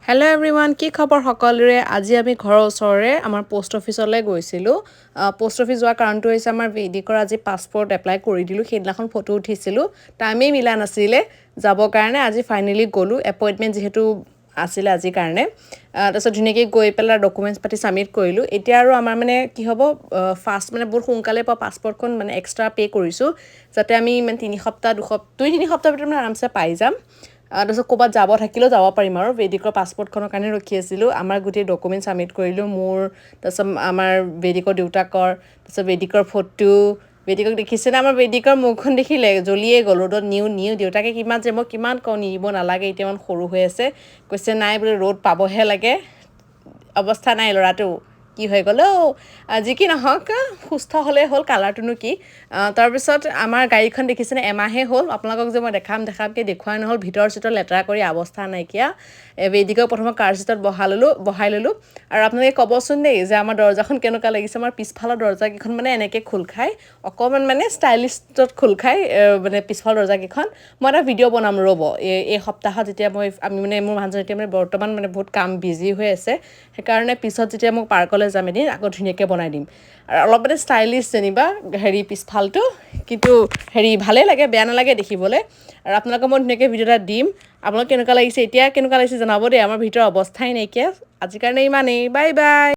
Hello' everyone, কি খবৰ সকলোৰে? আজি আমি ঘৰৰ ওচৰৰে আমাৰ পোষ্ট অফিচলৈ গৈছিলোঁ। পোষ্ট অফিচ যোৱাৰ কাৰণটো হৈছে আমাৰ বেদিকৰ আজি পাছপৰ্ট এপ্লাই কৰি দিলোঁ। সেইদিনাখন ফটো উঠিছিলোঁ, টাইমেই মিলা নাছিলে যাবৰ কাৰণে। আজি ফাইনেলি গ'লোঁ, এপইণ্টমেণ্ট যিহেতু আছিলে আজিৰ কাৰণে। তাৰপিছত ধুনীয়াকৈ গৈ পেলাই ডকুমেণ্টছ পাতি ছাবমিট কৰিলোঁ। এতিয়া আৰু আমাৰ মানে কি হ'ব, ফাৰ্ষ্ট মানে বহুত সোনকালে পাছপৰ্টখন মানে এক্সট্ৰা পে' কৰিছোঁ, যাতে আমি মানে 2-3 সপ্তাহৰ ভিতৰত মানে আৰামছে পাই যাম। তাৰপিছত ক'ৰবাত যাব থাকিলেও যাব পাৰিম আৰু। বেদিকৰ পাছপৰ্টখনৰ কাৰণে ৰখি আছিলোঁ। আমাৰ গোটেই ডকুমেণ্ট ছাবমিট কৰিলোঁ, মোৰ তাৰপিছত আমাৰ বেদিকৰ দেউতাকৰ, তাৰপিছত বেদিকৰ ফটো। বেদিকক দেখিছেনে? আমাৰ বেদিকৰ মুখখন দেখিলে জ্বলিয়ে গ'ল, ৰ'দত নিওঁ দেউতাকে মই কিমান কওঁ নিব নালাগে, এতিয়া ইমান সৰু হৈ আছে। কৈছে নাই বোলে, ৰ'দ পাবহে লাগে। অৱস্থা নাই ল'ৰাটো, কি হৈ গ'ল যি কি নহওক, সুস্থ হ'লেই হ'ল, কালাৰটোনো কি। তাৰপিছত আমাৰ গাড়ীখন দেখিছেনে? এমাহে হ'ল। আপোনালোকক যে মই দেখামকৈ দেখুৱাই নহ'ল, ভিতৰ চিতৰ লেতেৰা কৰি অৱস্থা নাইকিয়া। বেদিকক প্ৰথমে কাৰ চিটত বহাই ল'লোঁ। আৰু আপোনালোকে ক'বচোন দেই যে আমাৰ দৰজাখন কেনেকুৱা লাগিছে। আমাৰ পিছফালৰ দৰজাকেইখন মানে এনেকৈ খোল খায়, অকণমান মানে ষ্টাইলিষ্টত খোল খায়, মানে পিছফালৰ দৰজাকেইখন। মই এটা ভিডিঅ' বনাম ৰ'ব, এই সপ্তাহত যেতিয়া আমি মানে মোৰ মানুহজন এতিয়া মানে বৰ্তমান মানে বহুত কাম বিজি হৈ আছে, সেইকাৰণে পিছত যেতিয়া মোক পাৰ্কলৈ যাম এদিন, আকৌ ধুনীয়াকৈ বনাই দিম। আৰু অলপ মানে ষ্টাইলিছ যেনিবা পিছফালটো, কিন্তু ভালেই লাগে, বেয়া নালাগে দেখিবলৈ। আৰু আপোনালোকক মই ধুনীয়াকৈ ভিডিঅ' এটা দিম। আপোনালোক কেনেকুৱা লাগিছে, এতিয়া কেনেকুৱা লাগিছে জনাব দেই। আমাৰ ভিতৰৰ অৱস্থাই নাইকিয়া। আজিৰ কাৰণে ইমানেই, বাই বাই।